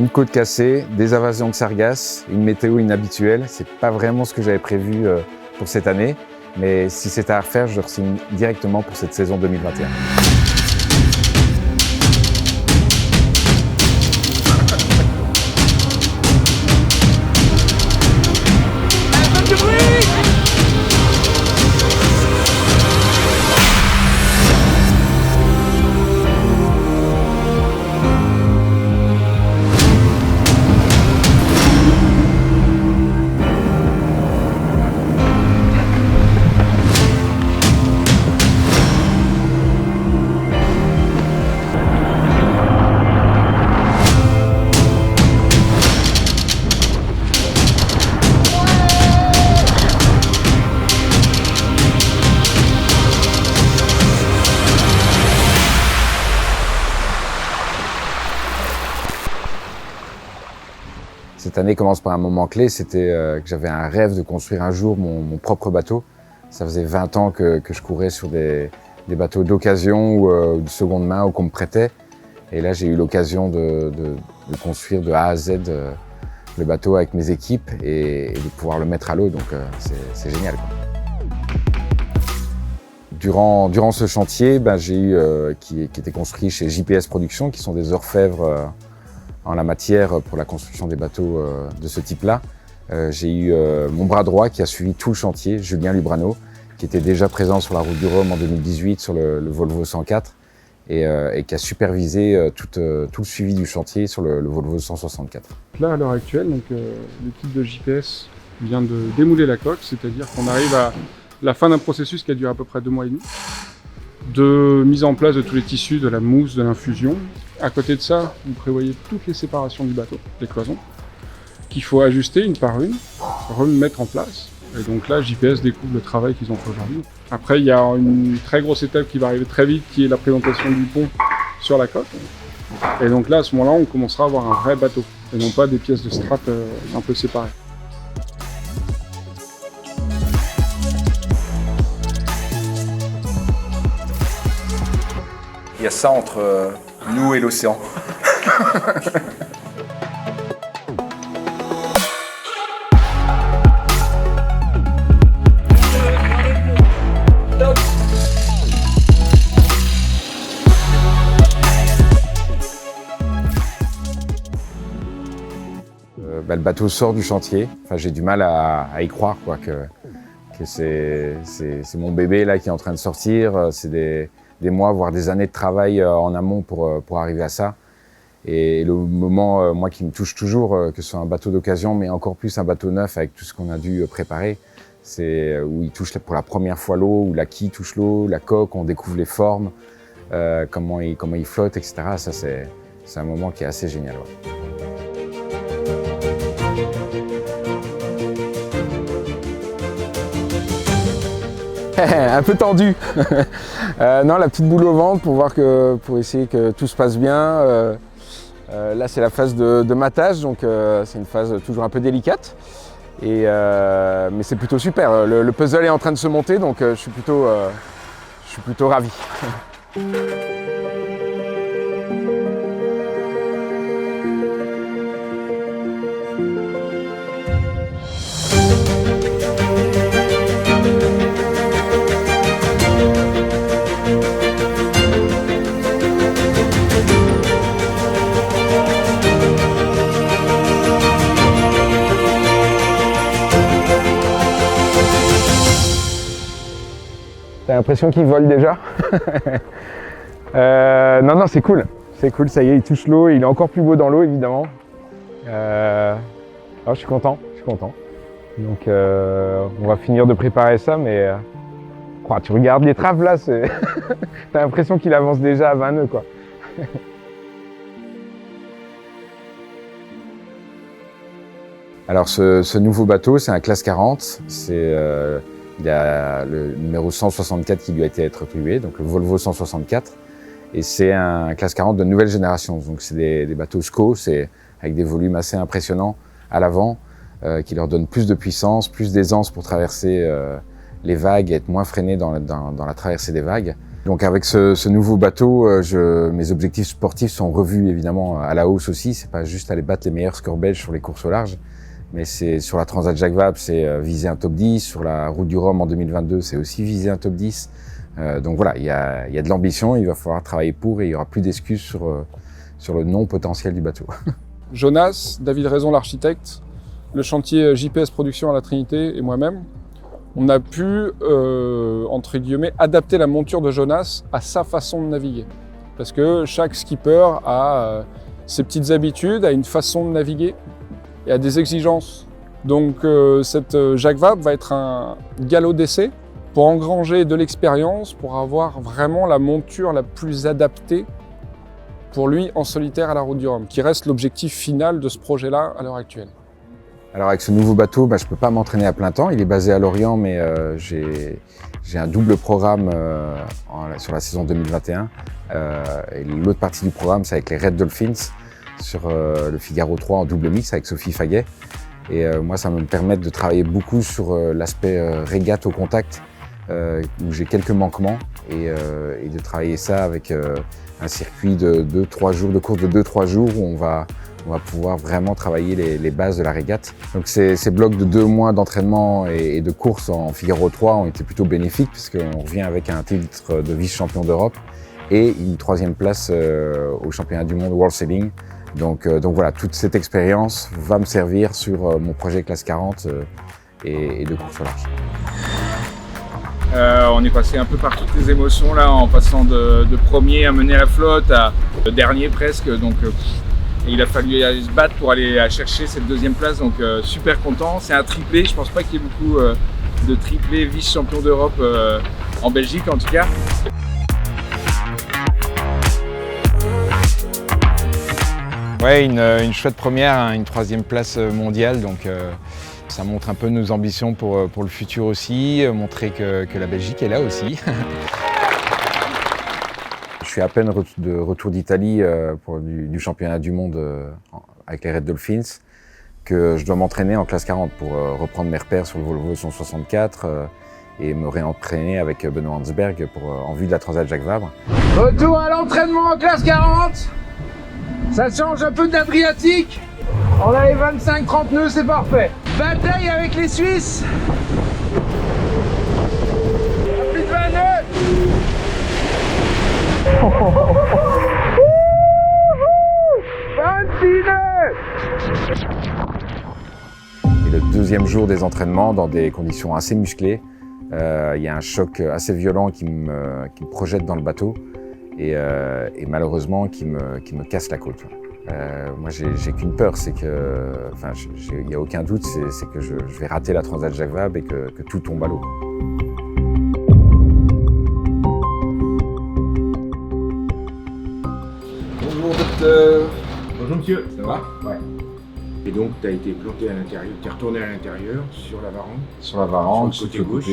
une côte cassée, des invasions de sargasses, une météo inhabituelle. C'est pas vraiment ce que j'avais prévu pour cette année, mais si c'était à refaire, je re-signe directement pour cette saison 2021. Cette année commence par un moment clé, c'était que j'avais un rêve de construire un jour mon propre bateau. Ça faisait 20 ans que je courais sur des bateaux d'occasion ou de seconde main ou qu'on me prêtait. Et là, j'ai eu l'occasion de construire de A à Z le bateau avec mes équipes et de pouvoir le mettre à l'eau, donc c'est génial, quoi. Durant ce chantier, j'ai eu, qui était construit chez JPS Productions, qui sont des orfèvres en la matière pour la construction des bateaux de ce type-là. J'ai eu mon bras droit qui a suivi tout le chantier, Julien Lubrano, qui était déjà présent sur la route du Rhum en 2018 sur le Volvo 104 et qui a supervisé tout le suivi du chantier sur le Volvo 164. Là, à l'heure actuelle, l'équipe de JPS vient de démouler la coque, c'est-à-dire qu'on arrive à la fin d'un processus qui a duré à peu près 2 mois et demi, de mise en place de tous les tissus, de la mousse, de l'infusion. À côté de ça, vous prévoyez toutes les séparations du bateau, les cloisons, qu'il faut ajuster une par une, remettre en place. Et donc là, JPS découvre le travail qu'ils ont fait aujourd'hui. Après, il y a une très grosse étape qui va arriver très vite, qui est la présentation du pont sur la coque. Et donc là, à ce moment-là, on commencera à avoir un vrai bateau, et non pas des pièces de strat un peu séparées. Il y a ça entre nous et l'océan. Le bateau sort du chantier. Enfin, j'ai du mal à y croire, quoi, que c'est mon bébé là qui est en train de sortir. C'est des mois, voire des années de travail en amont pour arriver à ça. Et le moment, moi, qui me touche toujours, que ce soit un bateau d'occasion, mais encore plus un bateau neuf avec tout ce qu'on a dû préparer, c'est où il touche pour la première fois l'eau, où la quille touche l'eau, la coque, on découvre les formes, comment il flotte, etc. Ça, c'est un moment qui est assez génial. Ouais. Un peu tendu. Non, la petite boule au ventre pour essayer que tout se passe bien. Là, c'est la phase de matage, donc c'est une phase toujours un peu délicate. Mais c'est plutôt super. Le puzzle est en train de se monter, donc je suis plutôt ravi. T'as l'impression qu'il vole déjà? Non, c'est cool. C'est cool, ça y est, il touche l'eau. Il est encore plus beau dans l'eau, évidemment. Je suis content. Donc, on va finir de préparer ça, mais tu regardes les traves là, t'as l'impression qu'il avance déjà à 20 nœuds, quoi. Alors, ce nouveau bateau, c'est un classe 40. Il y a le numéro 164 qui lui a été attribué, donc le Volvo 164. Et c'est un classe 40 de nouvelle génération. Donc c'est des bateaux SCO, c'est avec des volumes assez impressionnants à l'avant, qui leur donnent plus de puissance, plus d'aisance pour traverser les vagues et être moins freiné dans la traversée des vagues. Donc avec ce nouveau bateau, mes objectifs sportifs sont revus évidemment à la hausse aussi. C'est pas juste aller battre les meilleurs scores belges sur les courses au large, mais c'est sur la Transat Jacques Vabre, c'est viser un top 10. Sur la Route du Rhum en 2022, c'est aussi viser un top 10. Donc voilà, il y a de l'ambition, il va falloir travailler pour et il y aura plus d'excuses sur le non-potentiel du bateau. Jonas, David Raison l'architecte, le chantier JPS Production à la Trinité et moi-même, on a pu, entre guillemets, adapter la monture de Jonas à sa façon de naviguer. Parce que chaque skipper a ses petites habitudes, a une façon de naviguer et a des exigences. Donc cette Jacques Vabre va être un galop d'essai pour engranger de l'expérience, pour avoir vraiment la monture la plus adaptée pour lui en solitaire à la Route du Rhum, qui reste l'objectif final de ce projet-là à l'heure actuelle. Alors avec ce nouveau bateau, je ne peux pas m'entraîner à plein temps. Il est basé à Lorient, mais j'ai un double programme sur la saison 2021. Et l'autre partie du programme, c'est avec les Red Dolphins sur le Figaro 3 en double mix avec Sophie Faguet. Et moi, ça va me permettre de travailler beaucoup sur l'aspect régate au contact, où j'ai quelques manquements, et de travailler ça avec un circuit de 2-3 jours, de course de 2-3 jours où on va pouvoir vraiment travailler les bases de la régate. Donc ces blocs de 2 mois d'entraînement et de course en Figaro 3 ont été plutôt bénéfiques puisqu'on revient avec un titre de vice-champion d'Europe et une 3e place au championnat du monde World Sailing. Donc voilà, toute cette expérience va me servir sur mon projet classe 40 et de course au large. On est passé un peu par toutes les émotions là, en passant de premier à mener la flotte à dernier presque. Donc il a fallu aller se battre pour aller chercher cette 2e place. Donc super content. C'est un triplé. Je pense pas qu'il y ait beaucoup de triplés vice-champion d'Europe en Belgique en tout cas. Ouais, une chouette première, hein, une 3e place mondiale. Donc ça montre un peu nos ambitions pour le futur aussi, montrer que la Belgique est là aussi. Je suis à peine de retour d'Italie pour du championnat du monde avec les Red Dolphins, que je dois m'entraîner en classe 40 pour reprendre mes repères sur le Volvo 164 et me réentraîner avec Benoît Hansberg en vue de la Transat Jacques Vabre. Retour à l'entraînement en classe 40. Ça change un peu de l'Adriatique. On a les 25-30 nœuds, c'est parfait. Bataille avec les Suisses. Plus de 20 nœuds. Oh, oh, oh, oh. 26 nœuds. Et le 2e jour des entraînements, dans des conditions assez musclées, il y a un choc assez violent qui me projette dans le bateau et malheureusement qui me casse la côte. Moi, j'ai qu'une peur, c'est que, il n'y a aucun doute, c'est que je vais rater la Transat Jacques Vabre et que tout tombe à l'eau. Bonjour docteur. Bonjour monsieur. Ça va? Ouais. Et donc tu as été planté à l'intérieur, tu es retourné à l'intérieur sur la Varenne. Sur la Varenne, sur le côté gauche.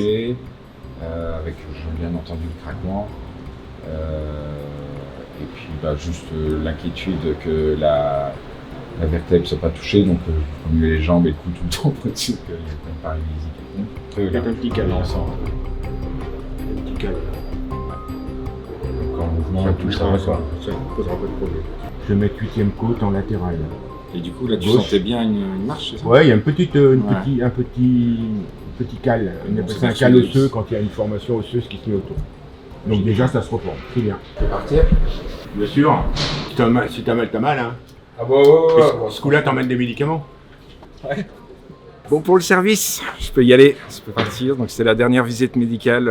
Avec bien entendu le craquement. Et puis juste l'inquiétude que la vertèbre ne soit pas touchée, donc je prends mieux les jambes et le cou tout le temps pour être sûr qu'il n'y a pas de paralysie quelconque. Il y a un petit calme ensemble. Un petit calme. Donc en mouvement, tout ça. Ça ne posera pas de problème. Je vais mettre 8e côte en latéral. Et du coup là tu Gauche. sentais bien une marche, c'est ça? Ouais, il y a un petit cal. On appelle ça un cal osseux quand il y a une formation osseuse qui se met autour. Donc déjà ça se reforme, c'est bien. Tu peux partir? Bien sûr. Si t'as mal, t'as mal. Hein. Ah bah ouais. Ce coup-là, t'emmènes des médicaments. Ouais. Bon, pour le service, je peux y aller, je peux partir. Donc c'était la dernière visite médicale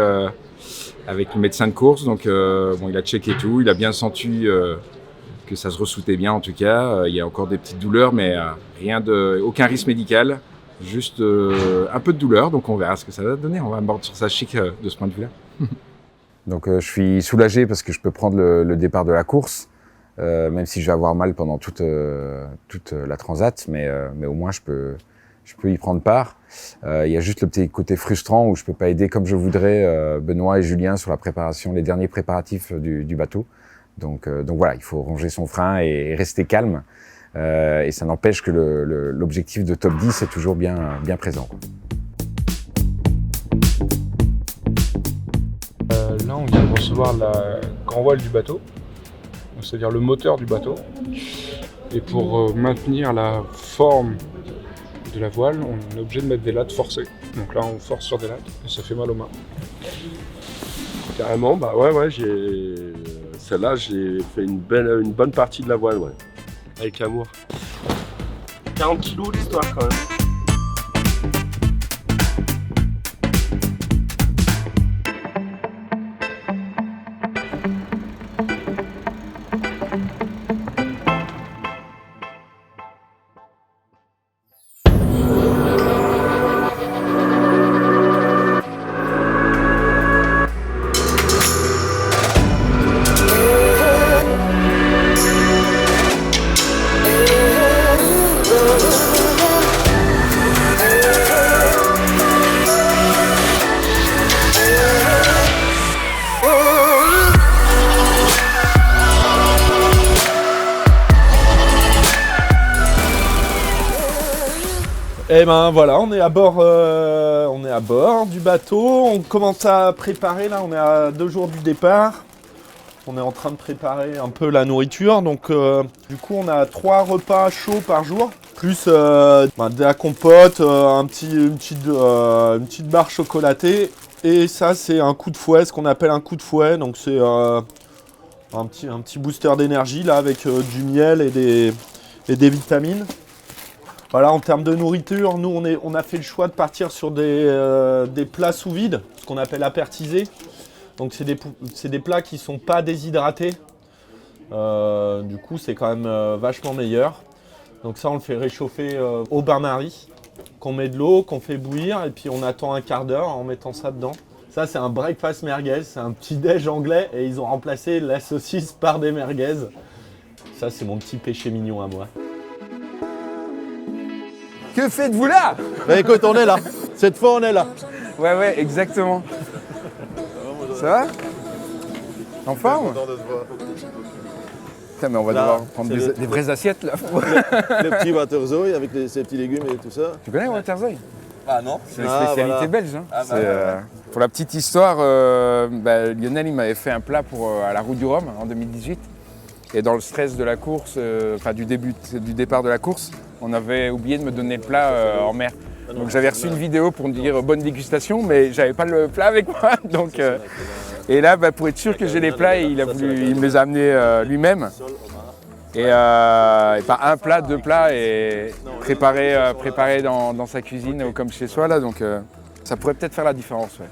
avec le médecin de course. Donc il a checké tout, il a bien senti que ça se ressoutait bien en tout cas. Il y a encore des petites douleurs, mais aucun risque médical. Juste un peu de douleur, donc on verra ce que ça va donner. On va aborder sur ça chic de ce point de vue-là. Donc je suis soulagé parce que je peux prendre le départ de la course, même si je vais avoir mal pendant toute la transat, mais au moins je peux y prendre part. Il y a juste le petit côté frustrant où je peux pas aider comme je voudrais Benoît et Julien sur la préparation, les derniers préparatifs du bateau. Donc voilà, il faut ronger son frein et rester calme. Et ça n'empêche que l'objectif de top 10 est toujours bien présent. Là, on vient de recevoir la grand voile du bateau, c'est-à-dire le moteur du bateau. Et pour maintenir la forme de la voile, on est obligé de mettre des lattes forcées. Donc là, on force sur des lattes et ça fait mal aux mains. Carrément, bah ouais, celle-là, j'ai fait une bonne partie de la voile, ouais. Avec amour. 40 kilos l'histoire quand même. Et ben voilà, on est à bord du bateau, on commence à préparer, là on est à 2 jours du départ. On est en train de préparer un peu la nourriture, donc du coup on a 3 repas chauds par jour, plus de la compote, une petite barre chocolatée, et ça c'est un coup de fouet, ce qu'on appelle un coup de fouet, donc c'est un petit booster d'énergie là avec du miel et des vitamines. Voilà, en termes de nourriture, nous on a fait le choix de partir sur des plats sous vide, ce qu'on appelle apertisés. Donc c'est des plats qui ne sont pas déshydratés. Du coup c'est quand même vachement meilleur. Donc ça on le fait réchauffer au bain-marie, qu'on met de l'eau, qu'on fait bouillir et puis on attend un quart d'heure en mettant ça dedans. Ça c'est un breakfast merguez, c'est un petit déj anglais et ils ont remplacé la saucisse par des merguez. Ça c'est mon petit péché mignon à moi. Que faites-vous là? Bah écoute, on est là. Cette fois, on est là. Ouais, exactement. Ça va? En forme? Putain, mais on va devoir prendre des vraies assiettes là. Le petit Waterzooi avec ses petits légumes et tout ça. Tu connais Waterzooi? Ah non? C'est une spécialité belge. Hein. Pour la petite histoire, Lionel il m'avait fait un plat à la Route du Rhum en 2018. Et dans le stress de la course, du départ de la course, on avait oublié de me donner le plat en mer. Donc j'avais reçu une vidéo pour me dire bonne dégustation, mais j'avais pas le plat avec moi. Donc, et là, pour être sûr que j'ai les plats, il me les a amenés lui-même. Et pas un plat, 2 plats, et préparé dans sa cuisine ou comme chez soi. Là, donc ça pourrait peut-être faire la différence. Ouais.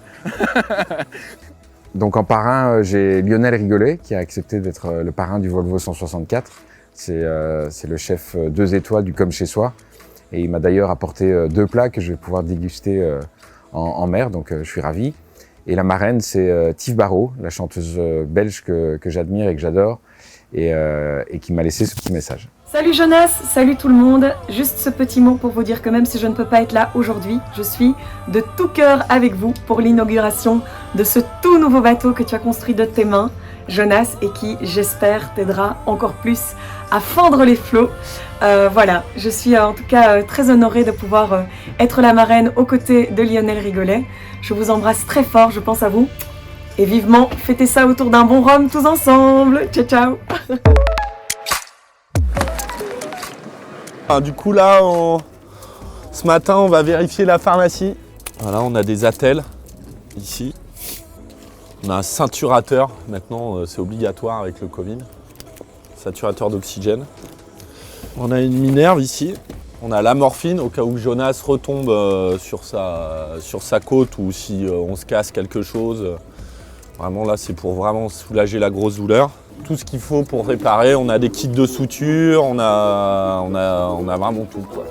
Donc en parrain, j'ai Lionel Rigolet qui a accepté d'être le parrain du Volvo 164. C'est le chef 2 étoiles du Comme chez soi. Et il m'a d'ailleurs apporté 2 plats que je vais pouvoir déguster en mer, donc je suis ravi. Et la marraine, c'est Tive Barrault, la chanteuse belge que j'admire et que j'adore, et qui m'a laissé ce petit message. Salut Jonas, salut tout le monde. Juste ce petit mot pour vous dire que même si je ne peux pas être là aujourd'hui, je suis de tout cœur avec vous pour l'inauguration de ce tout nouveau bateau que tu as construit de tes mains, Jonas, et qui, j'espère, t'aidera encore plus à fendre les flots. Voilà, je suis en tout cas très honorée de pouvoir être la marraine aux côtés de Lionel Rigolet. Je vous embrasse très fort, je pense à vous. Et vivement, fêtez ça autour d'un bon rhum tous ensemble. Ciao, ciao. Du coup là, ce matin, on va vérifier la pharmacie. Voilà, on a des attelles ici. On a un ceinturateur, maintenant c'est obligatoire avec le Covid. Saturateur d'oxygène. On a une minerve ici. On a la morphine au cas où Jonas retombe sur sa côte ou si on se casse quelque chose. Vraiment là, c'est pour vraiment soulager la grosse douleur. Tout ce qu'il faut pour réparer, on a des kits de suture, on a vraiment tout, quoi.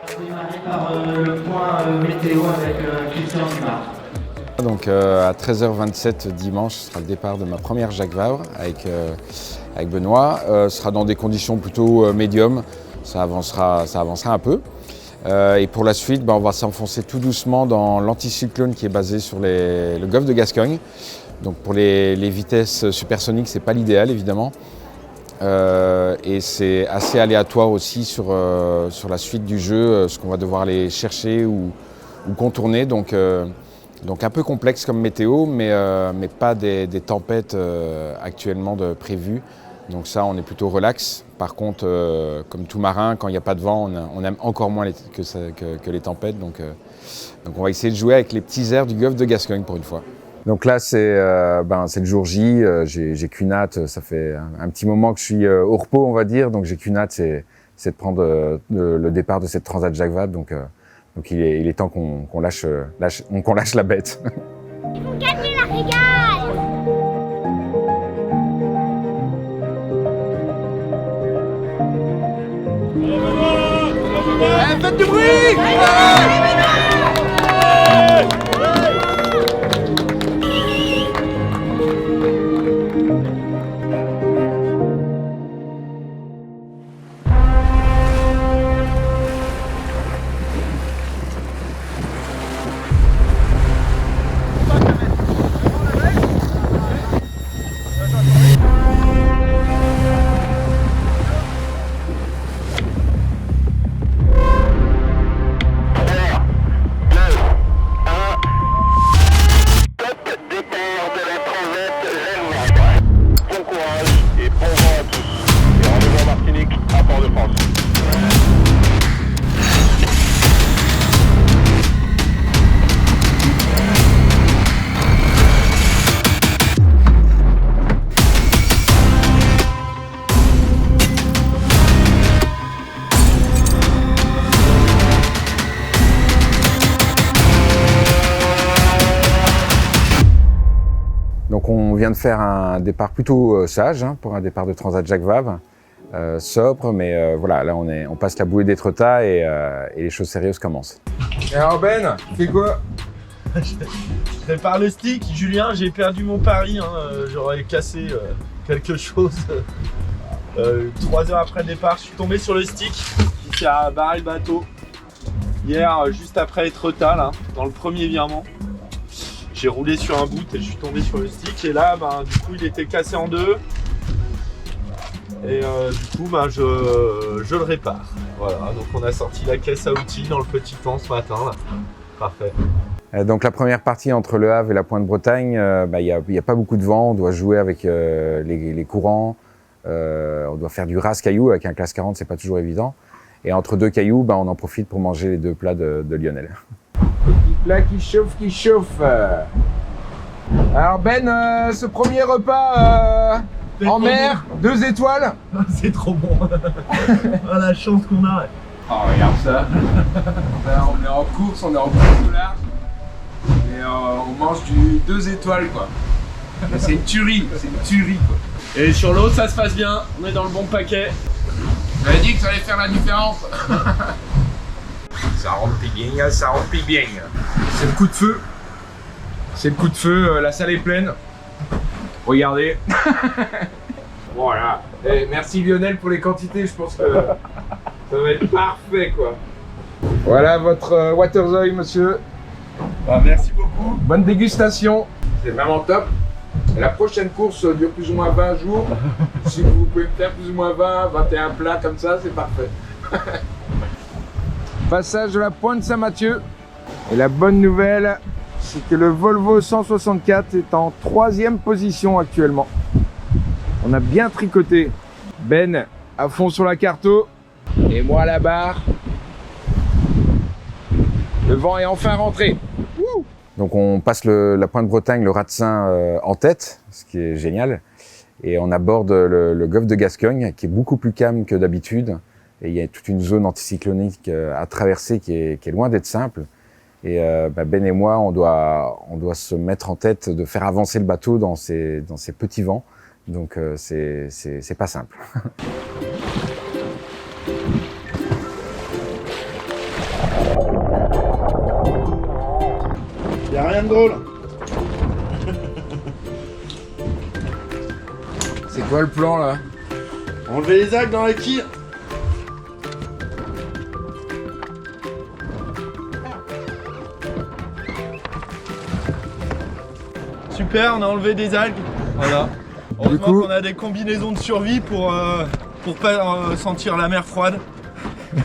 On va démarrer par le point météo avec Christian Dumas. Donc à 13h27 dimanche, ce sera le départ de ma première Jacques Vabre avec Benoît. Ce sera dans des conditions plutôt médium, ça avancera un peu. Et pour la suite, on va s'enfoncer tout doucement dans l'anticyclone qui est basé sur le golfe de Gascogne. Donc pour les vitesses supersoniques, c'est pas l'idéal évidemment. Et c'est assez aléatoire aussi sur la suite du jeu, ce qu'on va devoir aller chercher ou contourner. Donc Donc un peu complexe comme météo, mais pas des tempêtes actuellement prévues. Donc ça, on est plutôt relax. Par contre, comme tout marin, quand il n'y a pas de vent, on aime encore moins que les tempêtes. Donc on va essayer de jouer avec les petits airs du golfe de Gascogne pour une fois. Donc là, c'est le jour J. J'ai qu'une hâte. Ça fait un petit moment que je suis au repos, on va dire. Donc j'ai qu'une hâte, c'est de prendre le départ de cette Transat Jacques Vabre. Donc il est temps qu'on lâche la bête. Gagnez la régale! Faites du bruit! Donc on vient de faire un départ plutôt sage pour un départ de Transat Jacques Vabre, sobre, mais voilà, là on passe la bouée d'Étretat et les choses sérieuses commencent. Et alors Ben, tu fais quoi? Je prépare le stick. Julien, j'ai perdu mon pari, j'aurais cassé quelque chose. 3 heures après le départ, je suis tombé sur le stick qui sert à barrer le bateau. Hier, juste après Étretat, là, dans le premier virement. J'ai roulé sur un bout et je suis tombé sur le stick et là du coup il était cassé en deux et du coup je le répare. Voilà, donc on a sorti la caisse à outils dans le petit temps ce matin là. Parfait. Donc la première partie entre Le Havre et la Pointe-Bretagne, y a pas beaucoup de vent, on doit jouer avec les courants, on doit faire du ras-caillou avec un classe 40, c'est pas toujours évident. Et entre deux cailloux, on en profite pour manger les 2 plats de Lionel. Petit plat qui chauffe. Alors Ben, ce premier repas en mer, 2 étoiles. C'est trop bon. Ah, la chance qu'on a. Oh regarde ça. On est en course au large. Et on mange du 2 étoiles quoi. C'est une tuerie quoi. Et sur l'eau ça se passe bien, on est dans le bon paquet. J'avais dit que ça allait faire la différence. Ça remplit bien. C'est le coup de feu. La salle est pleine. Regardez. Voilà. Et merci Lionel pour les quantités, je pense que ça va être parfait quoi. Voilà votre Waterzooi monsieur. Merci beaucoup. Bonne dégustation. C'est vraiment top. La prochaine course dure plus ou moins 20 jours. Si vous pouvez faire plus ou moins 20, 21 plats comme ça, c'est parfait. Passage de la Pointe Saint-Mathieu. Et la bonne nouvelle, c'est que le Volvo 164 est en 3e position actuellement. On a bien tricoté. Ben à fond sur la carto. Et moi à la barre. Le vent est enfin rentré. Wouh! Donc on passe la Pointe-Bretagne, le Ratsin en tête, ce qui est génial. Et on aborde le golfe de Gascogne, qui est beaucoup plus calme que d'habitude. Et il y a toute une zone anticyclonique à traverser qui est loin d'être simple. Et Ben et moi, on doit se mettre en tête de faire avancer le bateau dans ces petits vents. Donc c'est pas simple. Y a rien de drôle. C'est quoi le plan là? Enlever les algues dans la quille. Super, on a enlevé des algues. Voilà. Heureusement coup, qu'on a des combinaisons de survie pour pas sentir la mer froide.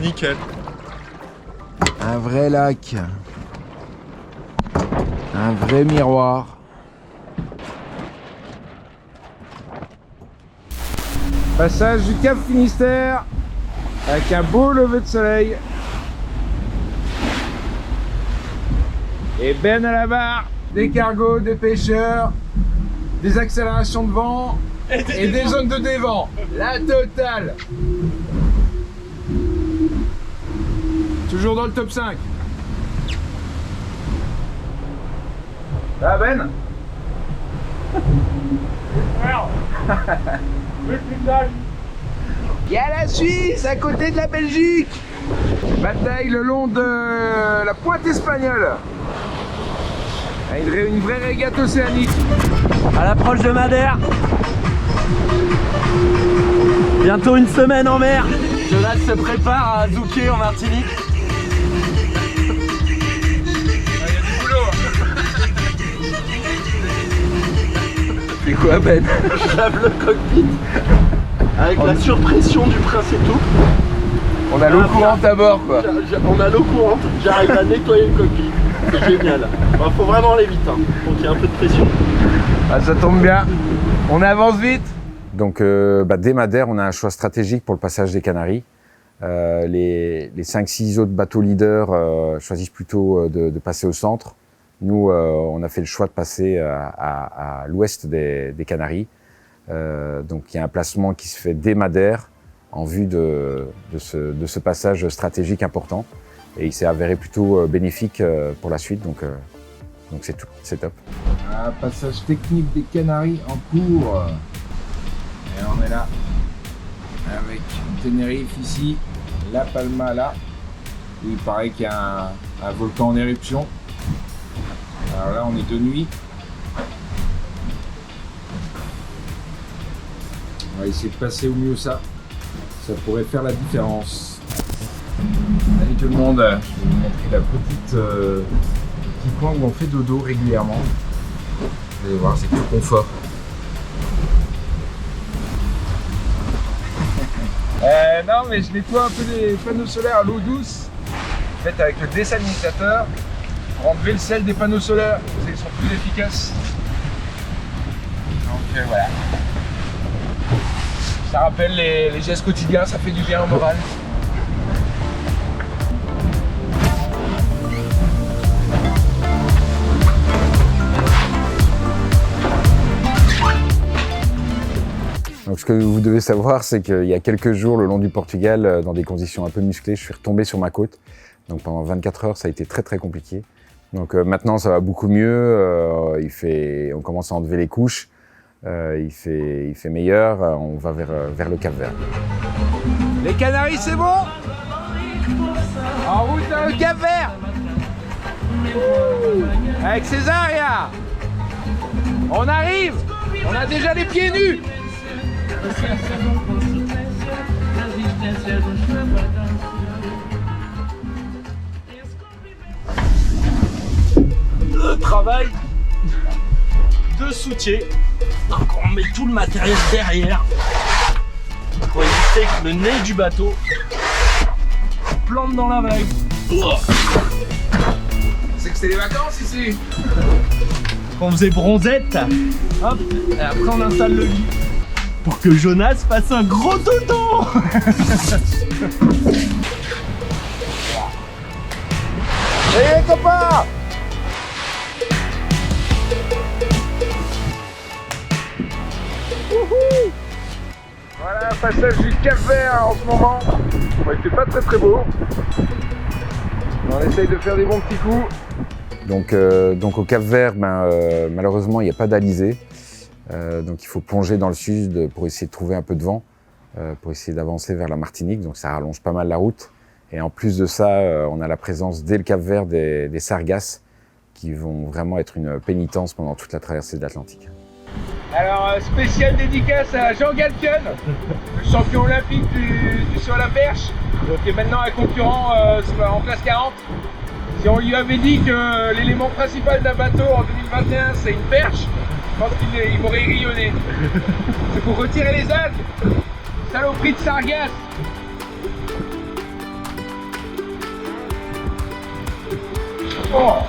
Nickel. Un vrai lac. Un vrai miroir. Passage du Cap Finistère avec un beau lever de soleil. Et Ben à la barre, des cargos, des pêcheurs, des accélérations de vent et des zones de dévent. La totale. Toujours dans le top 5. Ah Ben. Il y a la Suisse à côté de la Belgique. Bataille le long de la pointe espagnole. Une vraie régate océanique. À l'approche de Madère. Bientôt une semaine en mer. Jonas se prépare à zouker en Martinique. C'est quoi Ben? Je lave le cockpit avec la surpression du prince et tout. On a l'eau courante à bord quoi. On a l'eau courante, j'arrive à nettoyer le cockpit. C'est génial. Bah, faut vraiment aller vite, hein. Faut qu'il y ait un peu de pression. Ah, ça tombe bien. On avance vite. Donc dès Madère, on a un choix stratégique pour le passage des Canaries. Les 5-6 autres bateaux leaders choisissent plutôt de passer au centre. Nous, on a fait le choix de passer à l'ouest des Canaries. Donc il y a un placement qui se fait dès Madère en vue de ce passage stratégique important. Et il s'est avéré plutôt bénéfique pour la suite, donc c'est top. Un passage technique des Canaries en cours. Et on est là, avec Tenerife ici, La Palma là, où il paraît qu'il y a un volcan en éruption. Alors là, on est de nuit. On va essayer de passer au mieux ça. Ça pourrait faire la différence. Salut tout le monde, je vais vous montrer la petit coin où on fait dodo régulièrement. Vous allez voir, c'est tout confort. Non mais je nettoie un peu les panneaux solaires à l'eau douce, en fait avec le désalinisateur pour enlever le sel des panneaux solaires, ils sont plus efficaces. Donc voilà. Ça rappelle les gestes quotidiens, ça fait du bien au moral. Donc ce que vous devez savoir, c'est qu'il y a quelques jours, le long du Portugal, dans des conditions un peu musclées, je suis retombé sur ma côte. Donc pendant 24 heures, ça a été très très compliqué. Donc maintenant, ça va beaucoup mieux. On commence à enlever les couches. Il fait meilleur. On va vers le Cap-Vert. Les Canaries, c'est bon? En route vers le Cap-Vert. Avec Césaria. On arrive. On a déjà les pieds nus. Le travail de soutier. Donc on met tout le matériel derrière pour éviter que le nez du bateau plante dans la vague. C'est que c'était les vacances ici. On faisait bronzette, hop, et après on installe le lit pour que Jonas fasse un gros dodo. Hey copains! Voilà, passage du Cap-Vert en ce moment. Bon, il fait pas très très beau. On essaye de faire des bons petits coups. Donc au Cap-Vert, malheureusement, il n'y a pas d'alizé. Donc il faut plonger dans le sud pour essayer de trouver un peu de vent, pour essayer d'avancer vers la Martinique. Donc ça rallonge pas mal la route. Et en plus de ça, on a la présence dès le Cap-Vert des sargasses qui vont vraiment être une pénitence pendant toute la traversée de l'Atlantique. Alors, spéciale dédicace à Jean Galpion, le champion olympique du saut à la perche, qui est maintenant un concurrent en classe 40. Si on lui avait dit que l'élément principal d'un bateau en 2021 c'est une perche, je pense qu'il m'aurait grillonné. C'est pour retirer les algues, saloperie de sargasse. Oh.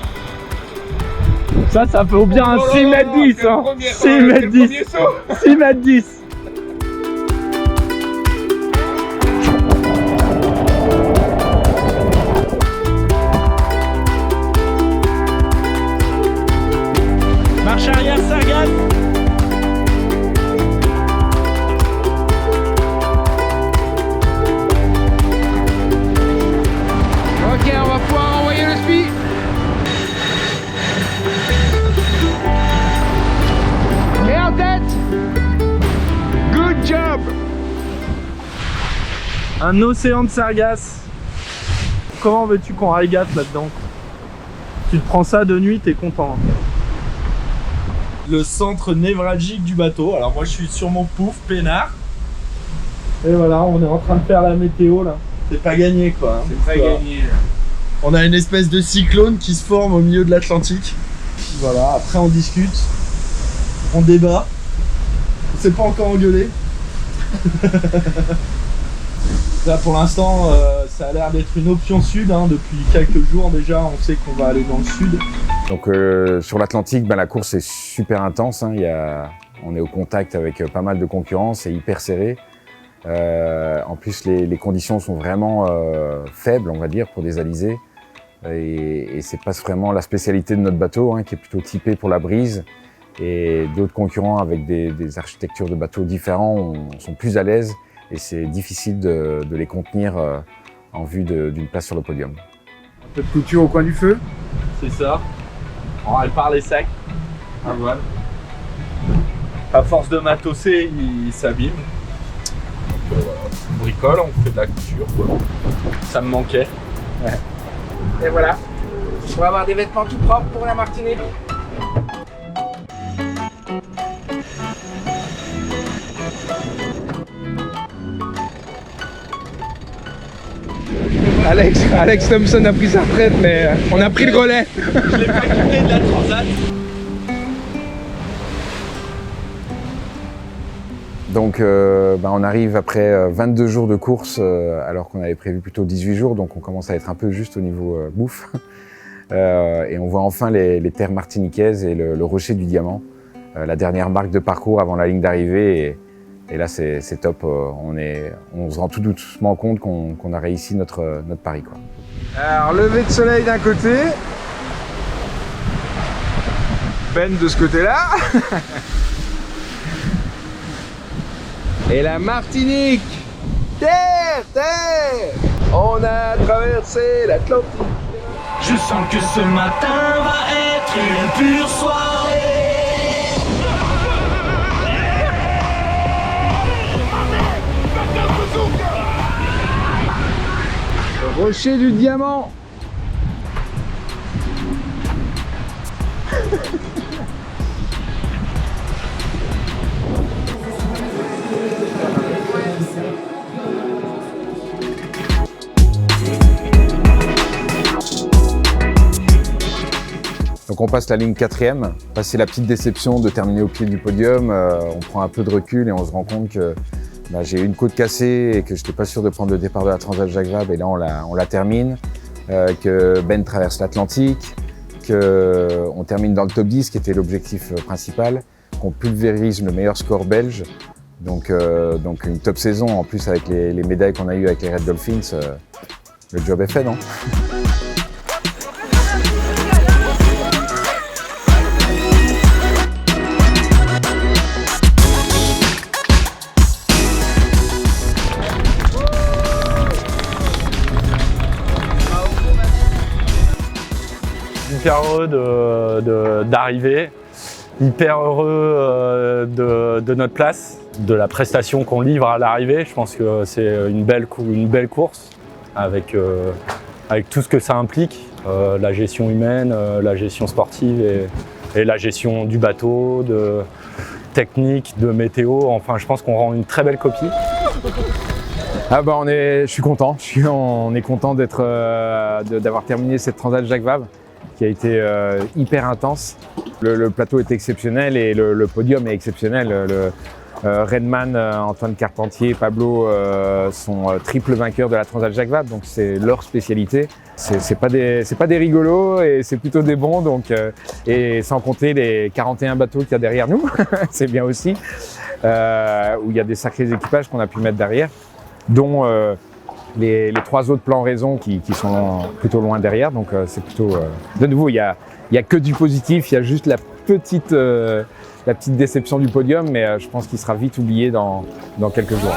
Ça vaut bien un 6 mètres 10 hein. 6 mètres 10. 6 mètres 10. Marche arrière Sargasses. Ok, on va pouvoir envoyer le spi. Et en tête. Good job. Un océan de sargasses. Comment veux-tu qu'on régate là-dedans? Tu te prends ça de nuit, t'es content. Le centre névralgique du bateau. Alors moi je suis sur mon pouf peinard. Et voilà, on est en train de faire la météo là. C'est pas gagné quoi. C'est pas gagné. On a une espèce de cyclone qui se forme au milieu de l'Atlantique. Voilà, après on discute. On débat. On s'est pas encore engueulé. Là pour l'instant ça a l'air d'être une option sud hein. Depuis quelques jours déjà on sait qu'on va aller dans le sud. Donc sur l'Atlantique, la course est super intense, hein. On est au contact avec pas mal de concurrents, c'est hyper serré. En plus les conditions sont vraiment faibles on va dire pour des alizés. Et c'est pas vraiment la spécialité de notre bateau hein, qui est plutôt typé pour la brise. Et d'autres concurrents avec des architectures de bateaux différents sont plus à l'aise. Et c'est difficile de les contenir en vue d'une place sur le podium. Un peu de couture au coin du feu. C'est ça. On répare les sacs. À voile. À force de matosser, il s'abîme. Donc voilà, on bricole, on fait de la couture quoi. Ça me manquait. Ouais. Et voilà. On va avoir des vêtements tout propres pour la Martinique. Alex Thompson a pris sa retraite, mais on a pris le relais. Je l'ai pas quitté de la transat. Donc on arrive après 22 jours de course alors qu'on avait prévu plutôt 18 jours, donc on commence à être un peu juste au niveau bouffe. Et on voit enfin les terres martiniquaises et le rocher du Diamant, la dernière marque de parcours avant la ligne d'arrivée. Et là, c'est top. On se rend tout doucement compte qu'on a réussi notre pari, quoi. Alors, lever de soleil d'un côté. Ben de ce côté-là. Et la Martinique. Terre. On a traversé l'Atlantique. Je sens que ce matin va être une pure soirée. Rocher du Diamant. Donc on passe la ligne 4e, passer la petite déception de terminer au pied du podium, on prend un peu de recul et on se rend compte que j'ai eu une côte cassée et que je n'étais pas sûr de prendre le départ de la Transat Jacques Vabre, et là on la termine, que Ben traverse l'Atlantique, qu'on termine dans le top 10 qui était l'objectif principal, qu'on pulvérise le meilleur score belge, donc une top saison en plus avec les médailles qu'on a eues avec les Red Dolphins, le job est fait, non? Hyper heureux d'arriver, hyper heureux de notre place, de la prestation qu'on livre à l'arrivée. Je pense que c'est une belle course avec tout ce que ça implique, la gestion humaine, la gestion sportive et la gestion du bateau, de technique, de météo. Enfin, je pense qu'on rend une très belle copie. Ah je suis content, on est content d'avoir terminé cette Transat Jacques Vabre, qui a été hyper intense. Le plateau est exceptionnel et le podium est exceptionnel. Redman, Antoine Carpentier, Pablo sont triple vainqueurs de la Transat Jacques Vabre, donc c'est leur spécialité. C'est pas des rigolos et c'est plutôt des bons, donc et sans compter les 41 bateaux qu'il y a derrière nous, c'est bien aussi, où il y a des sacrés équipages qu'on a pu mettre derrière, dont les 3 autres plans raison qui sont plutôt loin derrière, donc c'est plutôt... De nouveau, il y a que du positif, il y a juste la petite déception du podium, mais je pense qu'il sera vite oublié dans quelques jours.